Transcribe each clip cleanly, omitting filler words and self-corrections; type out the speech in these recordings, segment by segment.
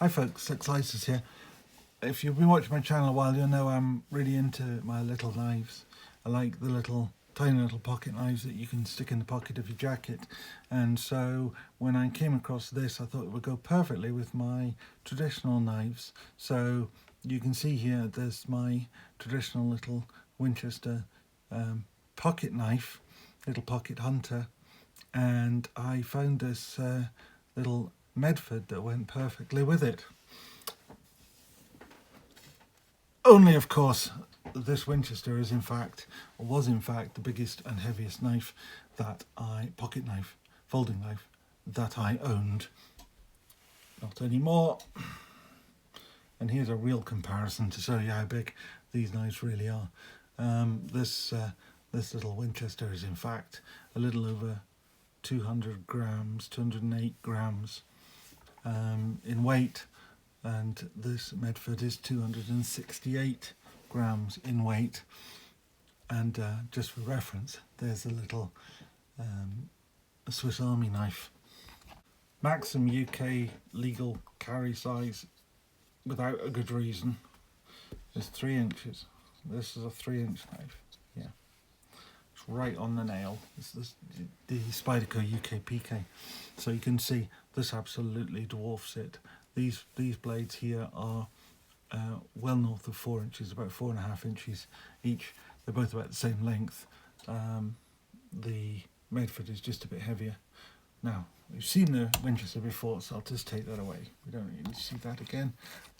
Hi folks, Slices here. If you've been watching my channel a while, you'll know I'm really into my little knives. I like the tiny little pocket knives that you can stick in the pocket of your jacket. And so when I came across this, I thought it would go perfectly with my traditional knives. So you can see here, there's my traditional little Winchester pocket knife, little pocket hunter. And I found this little Medford that went perfectly with it. Only, of course, this Winchester was in fact the biggest and heaviest knife pocket knife, folding knife, that I owned. Not anymore. And here's a real comparison to show you how big these knives really are. This little Winchester is in fact a little over 200 grams, 208 grams in weight, and this Medford is 268 grams in weight. And just for reference, there's a little Swiss Army knife. Maximum UK legal carry size without a good reason is 3 inches. This is a 3-inch knife. Yeah, it's right on the nail. It's the Spyderco UK PK. So you can see this absolutely dwarfs it. These blades here are well north of 4 inches, about 4.5 inches each. They're both about the same length. The Medford is just a bit heavier. Now, we've seen the Winchester before, so I'll just take that away. We don't need to see that again.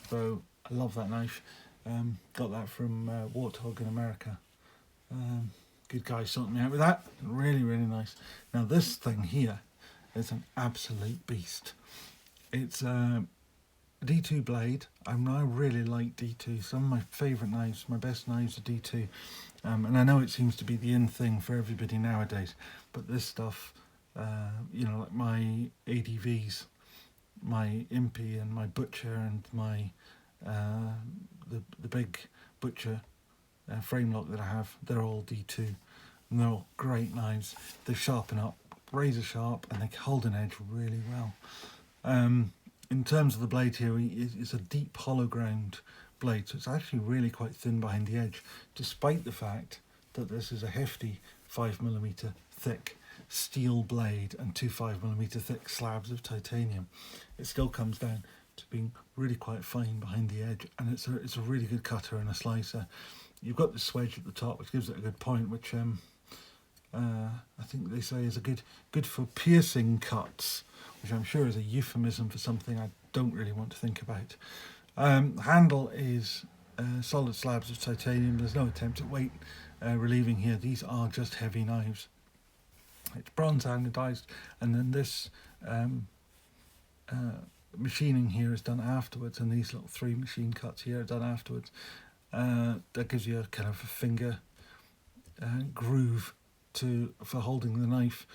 Though I love that knife. Got that from Warthog in America. Good guy sorting me out with that. Really, really nice. Now this thing here is an absolute beast. It's a D2 blade. I really like D2. Some of my favourite knives, my best knives are D2. And I know it seems to be the in thing for everybody nowadays. But this stuff, like my ADVs, my Impy and my Butcher and my the big Butcher frame lock that I have, they're all D2. And they're all great knives. They sharpen up, razor sharp, and they hold an edge really well. In terms of the blade here, it's a deep hollow ground blade, so it's actually really quite thin behind the edge, despite the fact that this is a hefty 5mm thick steel blade and two 5mm thick slabs of titanium. It still comes down to being really quite fine behind the edge, and it's a really good cutter and a slicer. You've got the swedge at the top, which gives it a good point, which I think they say is good for piercing cuts, which I'm sure is a euphemism for something I don't really want to think about. Handle is solid slabs of titanium. There's no attempt at weight relieving here. These are just heavy knives. It's bronze anodized, and then this machining here is done afterwards, and these little 3 machine cuts here are done afterwards. That gives you a kind of a finger groove for holding the knife.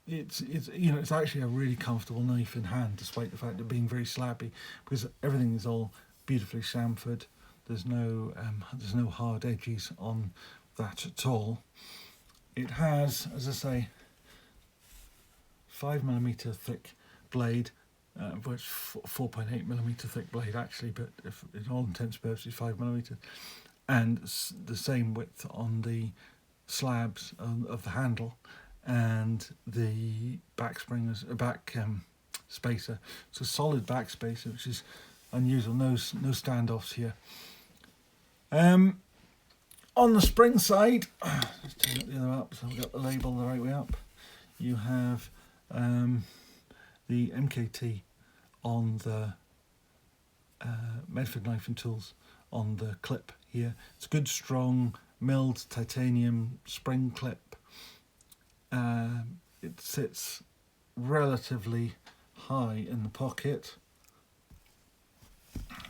It's actually a really comfortable knife in hand, despite the fact of being very slabby, because everything is all beautifully chamfered. There's no hard edges on that at all. It has, as I say, 5mm thick blade, which 4.8mm thick blade actually, but if in all intents and purposes 5mm, and the same width on the slabs of the handle, and the back spacer. It's a solid back spacer, which is unusual. No standoffs here. On the spring side, let's turn it the other up so I've got the label the right way up. You have the MKT on the Medford Knife and Tools on the clip here. It's good, strong, milled titanium spring clip. It sits relatively high in the pocket,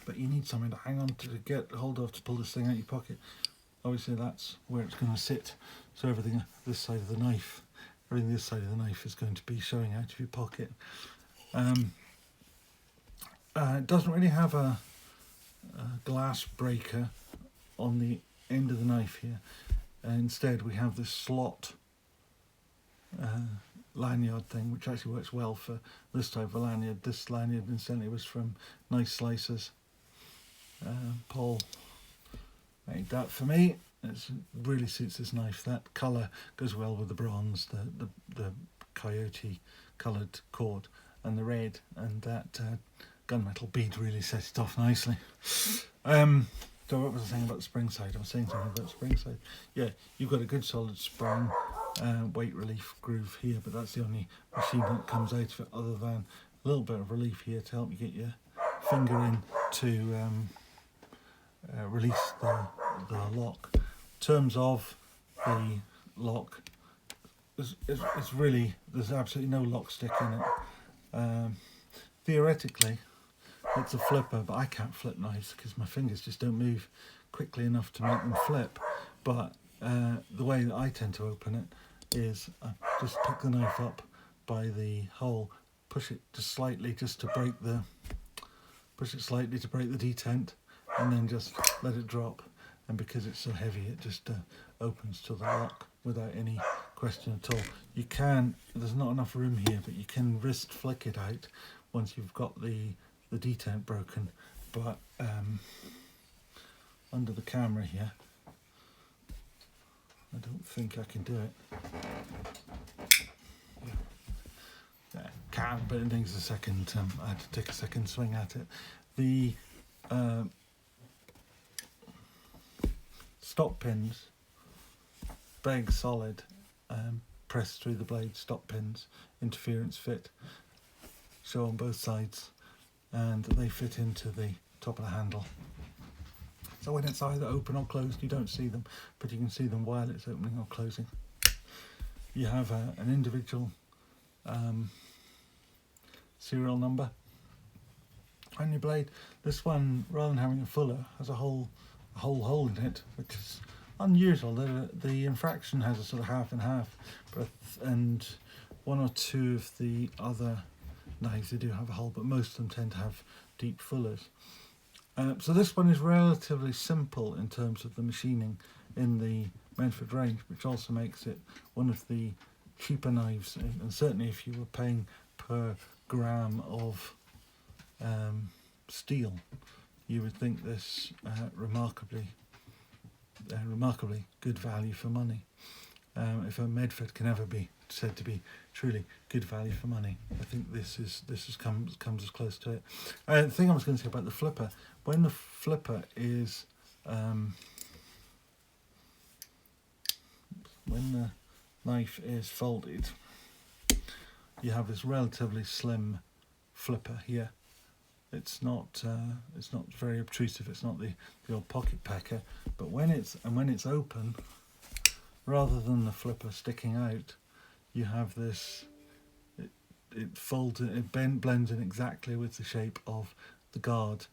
but you need something to hang on to get hold of to pull this thing out of your pocket. Obviously that's where it's going to sit, so everything this side of the knife is going to be showing out of your pocket. It doesn't really have a glass breaker on the end of the knife here. Instead we have this slot lanyard thing, which actually works well for this type of lanyard. This lanyard incidentally was from Nice Slicers. Paul made that for me. It really suits this knife. That colour goes well with the bronze, the coyote coloured cord, and the red, and that gunmetal bead really sets it off nicely. So what was I saying about the spring side? I was saying something about spring side. Yeah, you've got a good solid spring weight relief groove here, but that's the only machine that comes out of it, other than a little bit of relief here to help you get your finger in to release the lock. In terms of the lock, it's really, there's absolutely no lock stick in it. Theoretically, it's a flipper, but I can't flip knives because my fingers just don't move quickly enough to make them flip. But the way that I tend to open it is I just pick the knife up by the hole, push it just slightly just to break the detent, and then just let it drop. And because it's so heavy, it just opens to the lock without any question at all. You can, there's not enough room here, but you can wrist flick it out once you've got the detent broken. But under the camera here, I don't think I can do it. Yeah, can, but it needs a second. I had to take a second swing at it. The stop pins, big solid, pressed through the blade stop pins, interference fit, show on both sides, and they fit into the top of the handle. So when it's either open or closed, you don't see them, but you can see them while it's opening or closing. You have an individual serial number on your blade. This one, rather than having a fuller, has a whole hole in it, which is unusual. The infraction has a sort of half and half, and one or two of the other knives, they do have a hole, but most of them tend to have deep fullers. So this one is relatively simple in terms of the machining in the Medford range, which also makes it one of the cheaper knives, and certainly if you were paying per gram of steel, you would think this remarkably good value for money. If a Medford can ever be said to be truly good value for money, I think this comes as close to it. The thing I was going to say about the flipper, when the flipper is when the knife is folded, you have this relatively slim flipper here. It's not very obtrusive. It's not the old pocket packer. But when it's open, rather than the flipper sticking out, you have this. It folds. It blends in exactly with the shape of the guard,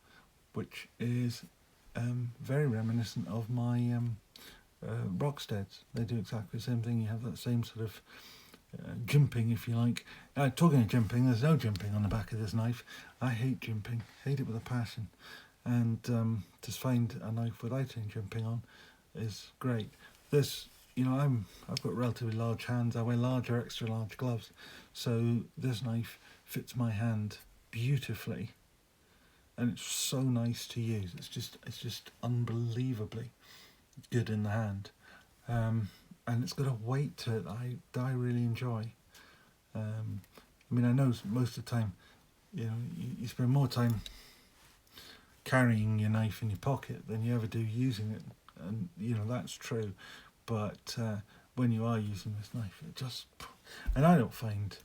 which is very reminiscent of my Rocksteads. They do exactly the same thing. You have that same sort of jimping, if you like. Talking of jimping, there's no jimping on the back of this knife. I hate jimping, hate it with a passion, and to find a knife without any jimping on is great. This, I've got relatively large hands. I wear large or extra large gloves, so this knife fits my hand beautifully, and it's so nice to use. It's just unbelievably good in the hand. And it's got a weight to it that I really enjoy. I know most of the time, you spend more time carrying your knife in your pocket than you ever do using it, and that's true. But when you are using this knife, and I don't find,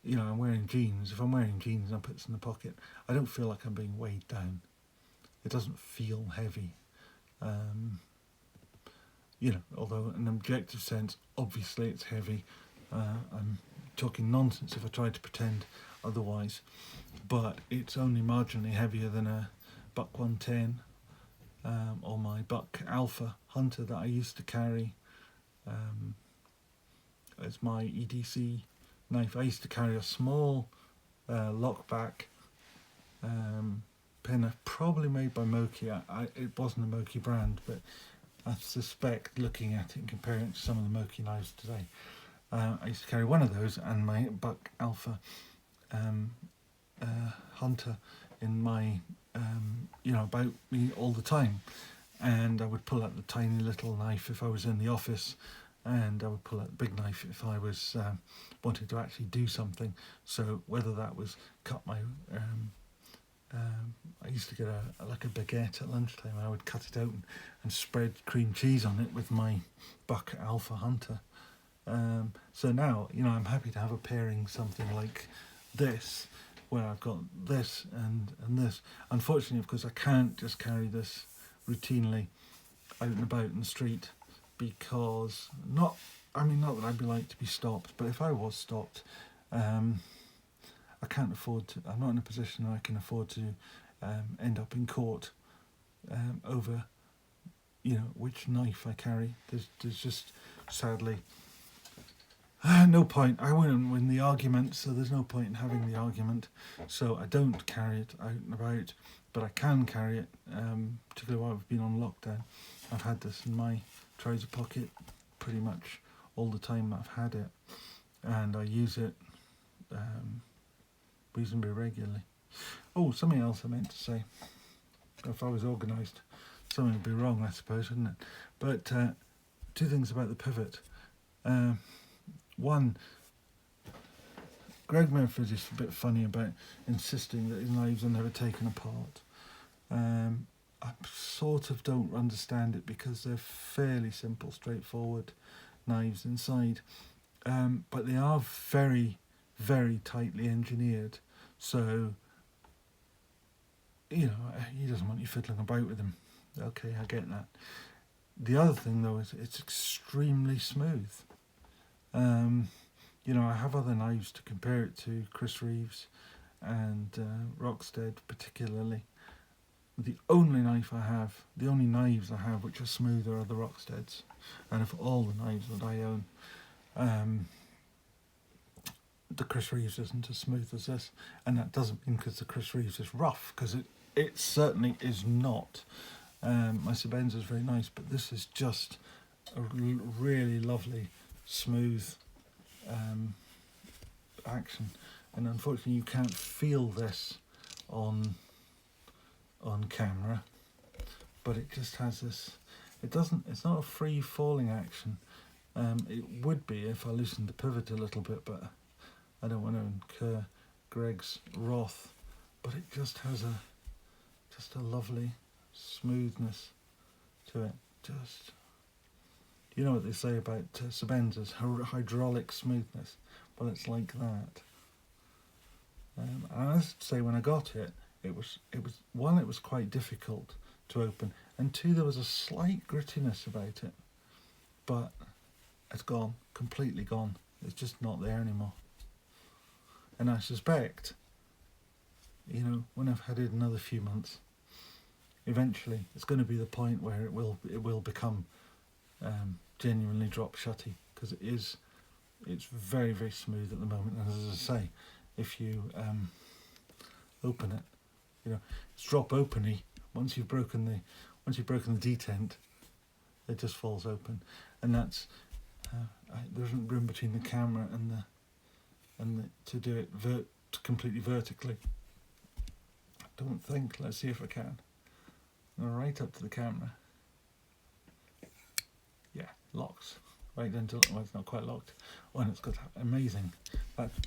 I'm wearing jeans. If I'm wearing jeans and I put this in the pocket, I don't feel like I'm being weighed down. It doesn't feel heavy. Although in an objective sense, obviously it's heavy. I'm talking nonsense if I try to pretend otherwise, but it's only marginally heavier than a Buck 110 or my Buck Alpha Hunter that I used to carry as my EDC knife. I used to carry a small lockback pinner, probably made by Moki. It wasn't a Moki brand, but I suspect, looking at it and comparing it to some of the Moki knives today, I used to carry one of those and my Buck Alpha Hunter in my, about me all the time. And I would pull out the tiny little knife if I was in the office, and I would pull out the big knife if I was wanting to actually do something. So whether that was cut my, I used to get a baguette at lunchtime, and I would cut it open and spread cream cheese on it with my Buck Alpha Hunter. So now, I'm happy to have a pairing something like this, where I've got this and this. Unfortunately, of course, I can't just carry this routinely out and about in the street, because not that I'd be like to be stopped, but if I was stopped, I can't afford to, I'm not in a position where I can afford to end up in court over which knife I carry. There's just sadly no point. I wouldn't win the argument, so there's no point in having the argument. So I don't carry it out and about, but I can carry it, particularly while I've been on lockdown. I've had this in my trouser pocket pretty much all the time I've had it, and I use it reasonably regularly. Oh, something else I meant to say. If I was organised, something would be wrong, I suppose, wouldn't it? But two things about the pivot. One, Greg Medford is a bit funny about insisting that his knives are never taken apart. I sort of don't understand it, because they're fairly simple, straightforward knives inside, but they are very, very tightly engineered. So, he doesn't want you fiddling about with them. Okay, I get that. The other thing, though, is it's extremely smooth. I have other knives to compare it to, Chris Reeves and Rockstead particularly. The only knives I have which are smoother are the Rocksteads, and of all the knives that I own, the Chris Reeves isn't as smooth as this, and that doesn't mean because the Chris Reeves is rough, because it certainly is not. My Sebenza is very nice, but this is just a really lovely, smooth action, and unfortunately you can't feel this on camera, but it just has this. It's not a free falling action. It would be if I loosened the pivot a little bit, but I don't want to incur Greg's wrath. But it just has a lovely smoothness to it. Just, you know what they say about Sebenzas, hydraulic smoothness. Well, it's like that. I have to say, when I got it, it was one, it was quite difficult to open, and two, there was a slight grittiness about it, but it's gone, completely gone. It's just not there anymore. And I suspect, when I've had it another few months, eventually it's going to be the point where it will become genuinely drop shutty, because it's very, very smooth at the moment. And as I say, if you open it, it's drop openy. Once you've broken the detent, it just falls open, and that's there isn't room between the camera and the to do it completely vertically. I don't think. Let's see if I can. Right up to the camera. Yeah, locks. Right until, well, it's not quite locked. Oh, and it's got amazing.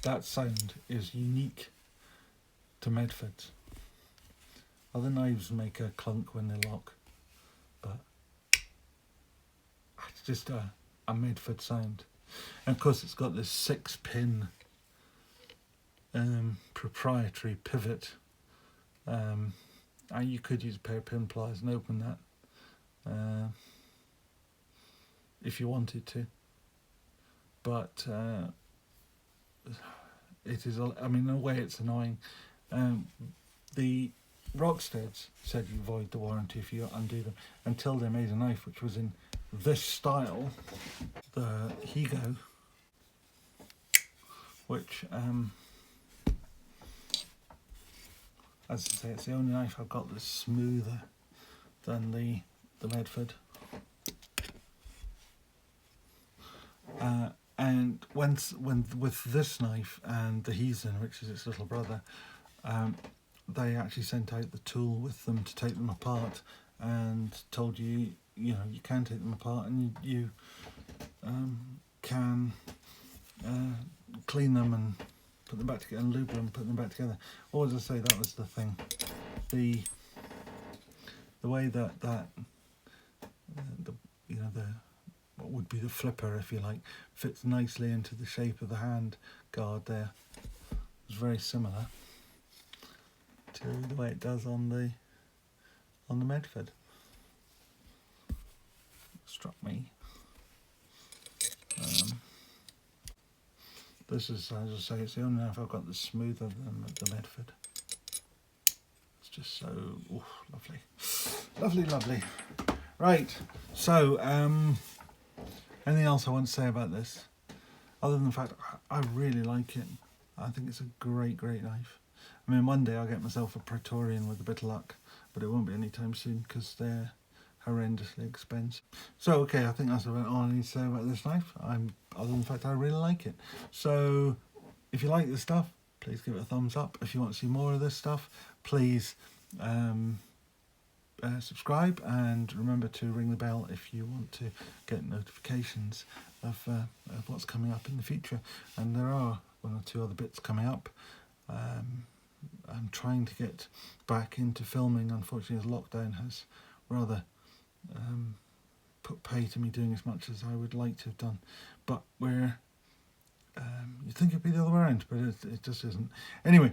That sound is unique to Medford's. Other knives make a clunk when they lock, but it's just a Medford sound. And of course, it's got this 6-pin proprietary pivot. You could use a pair of pin pliers and open that if you wanted to, but it is. In a way, it's annoying. The Rocksteads said you void the warranty if you undo them, until they made a knife which was in this style, the Higo, which, as I say, it's the only knife I've got that's smoother than the Medford. And when with this knife and the Heathen, which is its little brother, they actually sent out the tool with them to take them apart, and told you, you know, you can take them apart, and you can clean them and put them back together, and lube them and put them back together. Or as I say, that was the thing. The way that you know, what would be the flipper, if you like, fits nicely into the shape of the hand guard there. It's very similar to the way it does on the Medford. Struck me. This is, as I say, it's the only knife I've got that's smoother than the Medford. It's just so lovely, lovely, lovely. Right. So, anything else I want to say about this, other than the fact I really like it. I think it's a great, great knife. I mean, one day I'll get myself a Praetorian with a bit of luck, but it won't be anytime soon because they're horrendously expensive. So, okay, I think that's about all I need to say about this knife. Other than the fact I really like it. So, if you like this stuff, please give it a thumbs up. If you want to see more of this stuff, please subscribe, and remember to ring the bell if you want to get notifications of what's coming up in the future. And there are one or two other bits coming up. I'm trying to get back into filming. Unfortunately, as lockdown has rather put pay to me doing as much as I would like to have done, but you'd think it'd be the other way around, but it just isn't. Anyway,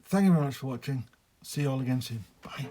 thank you very much for watching. See you all again soon. Bye.